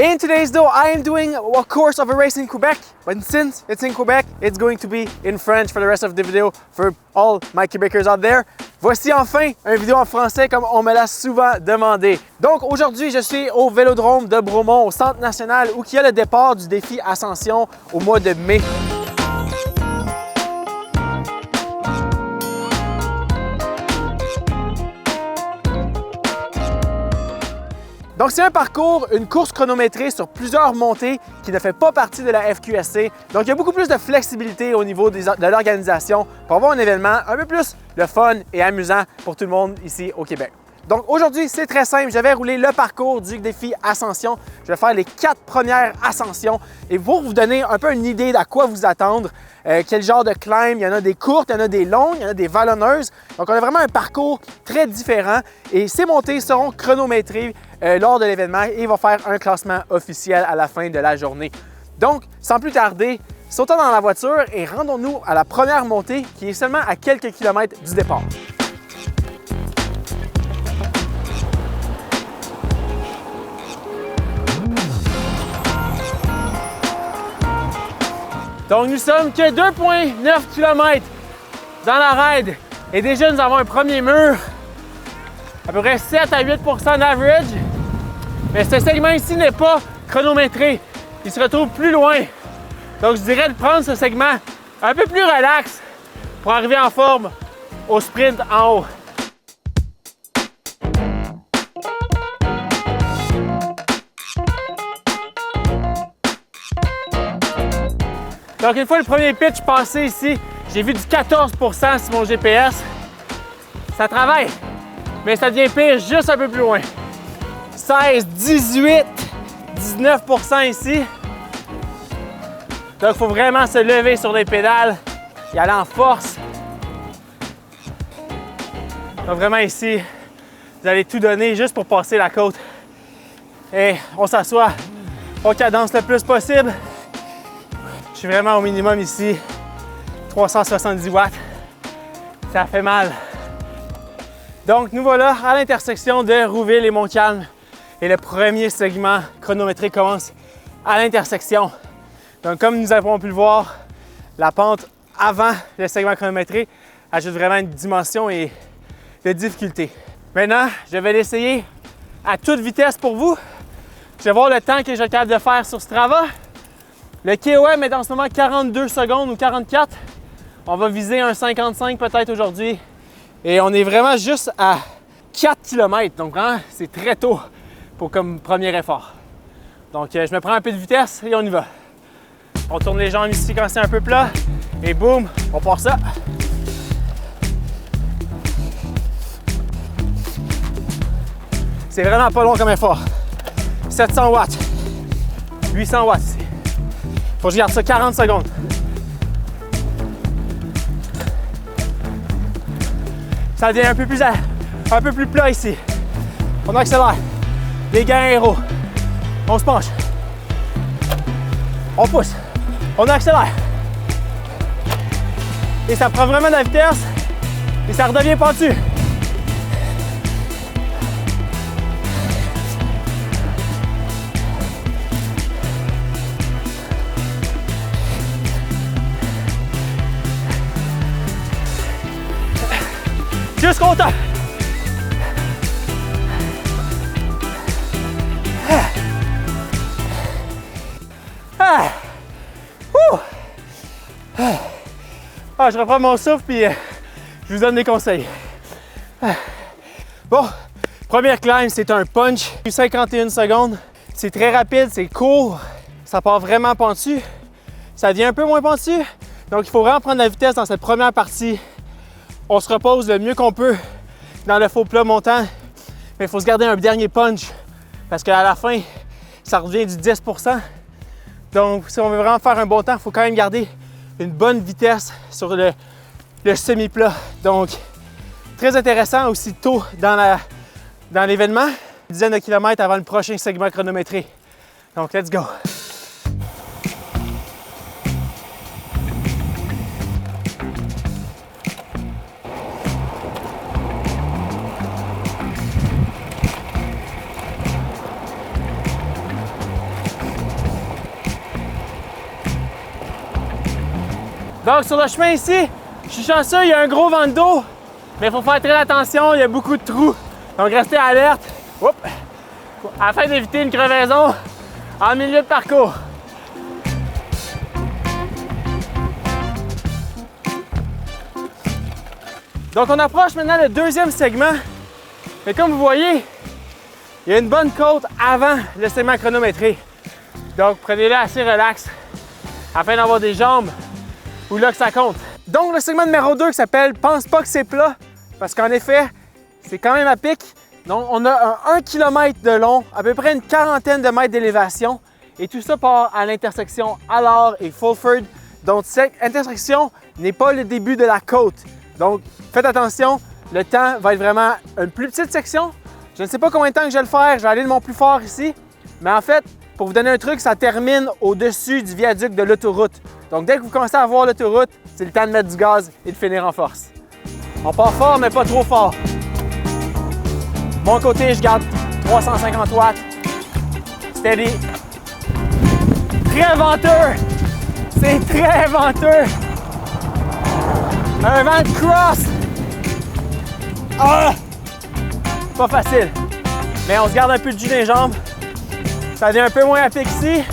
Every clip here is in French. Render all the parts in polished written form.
In today's video, I am doing a course of a race in Quebec, but since it's in Quebec, it's going to be in French for the rest of the video for all my Québécois out there. Voici enfin une vidéo en français comme on me l'a souvent demandé. Donc aujourd'hui, je suis au Vélodrome de Bromont, au Centre national, où il y a le départ du défi Ascension au mois de mai. Donc c'est un parcours, une course chronométrée sur plusieurs montées qui ne fait pas partie de la FQSC. Donc il y a beaucoup plus de flexibilité au niveau de l'organisation pour avoir un événement un peu plus le fun et amusant pour tout le monde ici au Québec. Donc aujourd'hui, c'est très simple, je vais rouler le parcours du défi Ascension. Je vais faire les 4 premières ascensions et pour vous donner un peu une idée d'à quoi vous attendre, quel genre de climb, il y en a des courtes, il y en a des longues, il y en a des vallonneuses. Donc on a vraiment un parcours très différent et ces montées seront chronométrées lors de l'événement et il va faire un classement officiel à la fin de la journée. Donc sans plus tarder, sautons dans la voiture et rendons-nous à la première montée qui est seulement à quelques kilomètres du départ. Donc nous sommes que 2,9 km dans la raid et déjà nous avons un premier mur, à peu près 7 à 8 % d'average. Mais ce segment ici n'est pas chronométré, il se retrouve plus loin. Donc je dirais de prendre ce segment un peu plus relax pour arriver en forme au sprint en haut. Donc une fois le premier pitch passé ici, j'ai vu du 14 % sur mon GPS. Ça travaille, mais ça devient pire juste un peu plus loin. 16, 18, 19 % ici. Donc il faut vraiment se lever sur les pédales et aller en force. Donc vraiment ici, vous allez tout donner juste pour passer la côte. Et on s'assoit, on cadence le plus possible. Je suis vraiment au minimum ici, 370 watts, ça fait mal. Donc nous voilà à l'intersection de Rouville et Montcalm et le premier segment chronométré commence à l'intersection. Donc comme nous avons pu le voir, la pente avant le segment chronométré ajoute vraiment une dimension et de difficulté. Maintenant, je vais l'essayer à toute vitesse pour vous. Je vais voir le temps que je suis capable de faire sur Strava. Le KOM est en ce moment 42 secondes ou 44. On va viser un 55 peut-être aujourd'hui. Et on est vraiment juste à 4 km. Donc vraiment, c'est très tôt pour comme premier effort. Donc je me prends un peu de vitesse et on y va. On tourne les jambes ici quand c'est un peu plat. Et boum, on part ça. C'est vraiment pas long comme effort. 700 watts. 800 watts ici. Faut que je garde ça 40 secondes. Ça devient un peu plus plat ici. On accélère. Les gains aéros. On se penche. On pousse. On accélère. Et ça prend vraiment de la vitesse. Et ça redevient pentu. Jusqu'au top. Je reprends mon souffle puis je vous donne des conseils. Bon, première climb, c'est un punch, 51 secondes. C'est très rapide, c'est court, ça part vraiment pentu. Ça devient un peu moins pentu, donc il faut vraiment prendre la vitesse dans cette première partie. On se repose le mieux qu'on peut dans le faux plat montant, mais il faut se garder un dernier punch parce qu'à la fin, ça revient du 10 %. Donc, si on veut vraiment faire un bon temps, il faut quand même garder une bonne vitesse sur le semi-plat. Donc, très intéressant aussi tôt dans l'événement, une dizaine de kilomètres avant le prochain segment chronométré. Donc, let's go! Donc sur le chemin ici, je suis chanceux, il y a un gros vent d'eau, mais il faut faire très attention, il y a beaucoup de trous. Donc restez alerte. Oups. Afin d'éviter une crevaison en milieu de parcours. Donc on approche maintenant le deuxième segment. Mais comme vous voyez, il y a une bonne côte avant le segment chronométré. Donc prenez-le assez relax afin d'avoir des jambes où là que ça compte. Donc le segment numéro 2 qui s'appelle « Pense pas que c'est plat » parce qu'en effet, c'est quand même à pic. Donc on a un 1 km de long, à peu près une quarantaine de mètres d'élévation et tout ça part à l'intersection Allard et Fulford. Donc cette intersection n'est pas le début de la côte. Donc faites attention, le temps va être vraiment une plus petite section. Je ne sais pas combien de temps que je vais le faire, je vais aller de mon plus fort ici. Mais en fait, pour vous donner un truc, ça termine au-dessus du viaduc de l'autoroute. Donc dès que vous commencez à voir l'autoroute, c'est le temps de mettre du gaz et de finir en force. On part fort, mais pas trop fort. Mon côté, je garde 350 watts. Steady. Très venteux. C'est très venteux. Un vent de cross. Ah! Pas facile. Mais on se garde un peu de jus dans les jambes. Ça devient un peu moins à pic ici.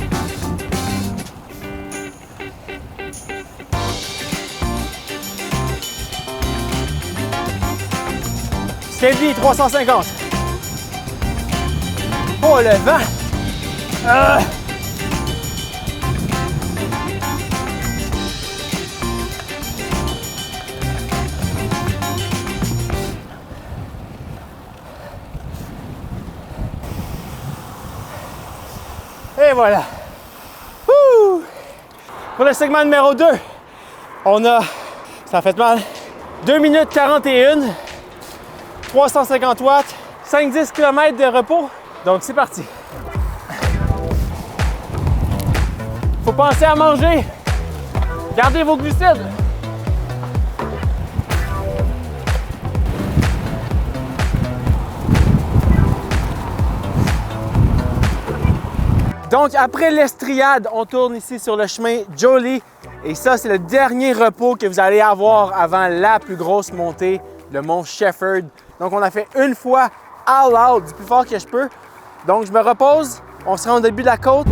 Steady, 350. Oh, le vent! Ah! Et voilà. Ouh! Pour le segment numéro 2, on a, ça fait mal, 2 minutes 41, 350 watts, 5-10 km de repos. Donc c'est parti. Faut penser à manger. Gardez vos glucides. Donc, après l'estriade, on tourne ici sur le chemin Jolie. Et ça, c'est le dernier repos que vous allez avoir avant la plus grosse montée, le mont Shepherd. Donc, on a fait une fois all out, du plus fort que je peux. Donc, je me repose. On se rend au début de la côte.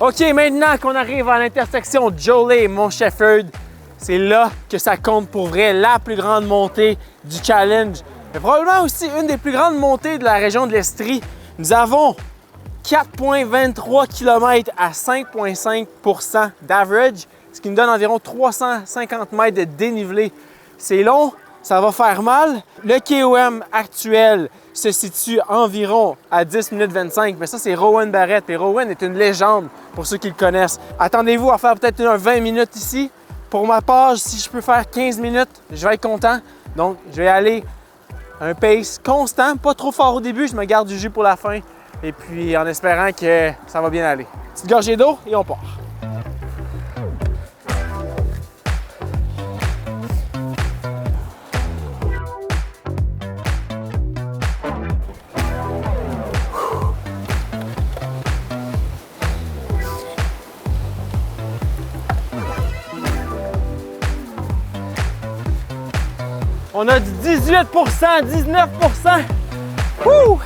OK, maintenant qu'on arrive à l'intersection Jolie et mont Shepherd, c'est là que ça compte pour vrai, la plus grande montée du challenge. Mais probablement aussi une des plus grandes montées de la région de l'Estrie. Nous avons 4,23 km à 5,5 d'average, ce qui nous donne environ 350 mètres de dénivelé. C'est long, ça va faire mal. Le KOM actuel se situe environ à 10 minutes 25, mais ça, c'est Rowan Barrett. Et Rowan est une légende pour ceux qui le connaissent. Attendez-vous à faire peut-être 20 minutes ici. Pour ma part, si je peux faire 15 minutes, je vais être content. Donc, je vais aller à un pace constant, pas trop fort au début, je me garde du jus pour la fin. Et puis, en espérant que ça va bien aller. Petite gorgée d'eau et on part. On a du 18 19 Wouh!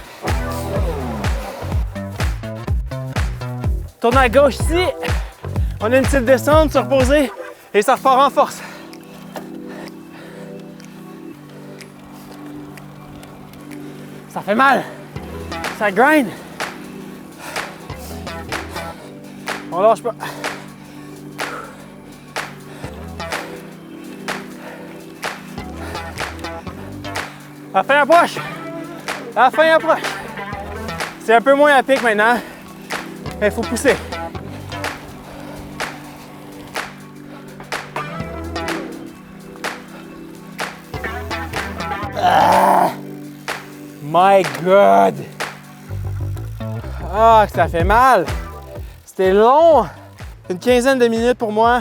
Tourne à gauche ici. On a une petite descente, se reposer et ça repart en force. Ça fait mal. Ça grind. On lâche pas. La fin approche! La fin approche! C'est un peu moins à pic maintenant, mais il faut pousser. Ah! My God! Ah, ça fait mal! C'était long! Une quinzaine de minutes pour moi.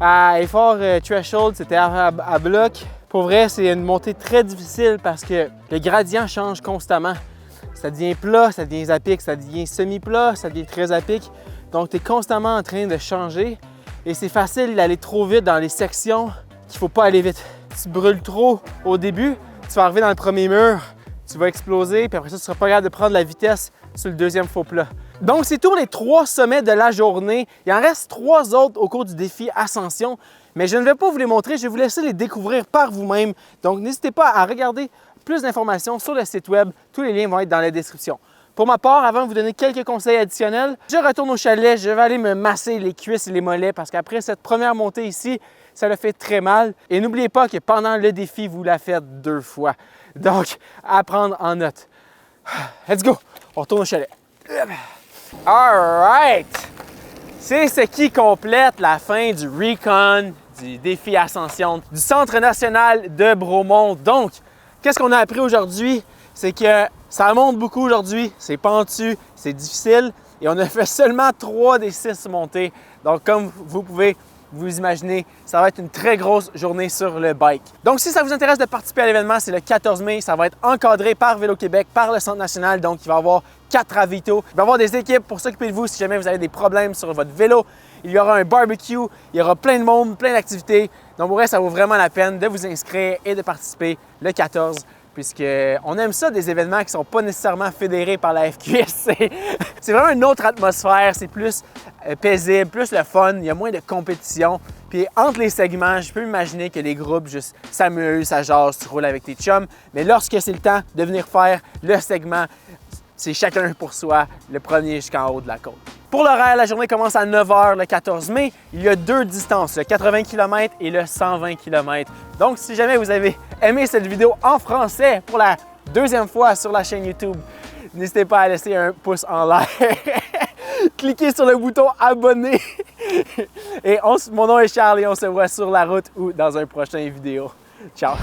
À effort threshold, c'était à bloc. Pour vrai, c'est une montée très difficile parce que le gradient change constamment. Ça devient plat, ça devient à pic, ça devient semi-plat, ça devient très à pic. Donc, tu es constamment en train de changer et c'est facile d'aller trop vite dans les sections qu'il ne faut pas aller vite. Tu brûles trop au début, tu vas arriver dans le premier mur, tu vas exploser, puis après ça, tu ne seras pas capable de prendre la vitesse sur le deuxième faux plat. Donc, c'est tous les 3 sommets de la journée. Il en reste 3 autres au cours du défi Ascension, mais je ne vais pas vous les montrer, je vais vous laisser les découvrir par vous-même. Donc, n'hésitez pas à regarder plus d'informations sur le site web. Tous les liens vont être dans la description. Pour ma part, avant de vous donner quelques conseils additionnels, je retourne au chalet, je vais aller me masser les cuisses et les mollets parce qu'après cette première montée ici, ça le fait très mal. Et n'oubliez pas que pendant le défi, vous la faites 2 fois. Donc, à prendre en note. Let's go! On retourne au chalet. All right! C'est ce qui complète la fin du recon, du défi Ascension, du Centre national de Bromont. Donc, qu'est-ce qu'on a appris aujourd'hui? C'est que ça monte beaucoup aujourd'hui, c'est pentu, c'est difficile et on a fait seulement 3 des 6 montées. Donc, comme vous pouvez vous imaginer, ça va être une très grosse journée sur le bike. Donc, si ça vous intéresse de participer à l'événement, c'est le 14 mai. Ça va être encadré par Vélo-Québec, par le Centre national. Donc, il va y avoir 4 ravitaux. Il va y avoir des équipes pour s'occuper de vous si jamais vous avez des problèmes sur votre vélo. Il y aura un barbecue, il y aura plein de monde, plein d'activités. Donc, pour vrai, ça vaut vraiment la peine de vous inscrire et de participer le 14. Puisqu'on aime ça, des événements qui ne sont pas nécessairement fédérés par la FQSC. C'est vraiment une autre atmosphère, c'est plus paisible, plus le fun, il y a moins de compétition. Puis entre les segments, je peux imaginer que les groupes juste s'amusent, ça jase, tu roules avec tes chums. Mais lorsque c'est le temps de venir faire le segment, c'est chacun pour soi, le premier jusqu'en haut de la côte. Pour l'horaire, la journée commence à 9 h le 14 mai. Il y a 2 distances, le 80 km et le 120 km. Donc, si jamais vous avez aimé cette vidéo en français pour la 2e fois sur la chaîne YouTube, n'hésitez pas à laisser un pouce en l'air. Cliquez sur le bouton abonner. Et mon nom est Charles et on se voit sur la route ou dans un prochain vidéo. Ciao!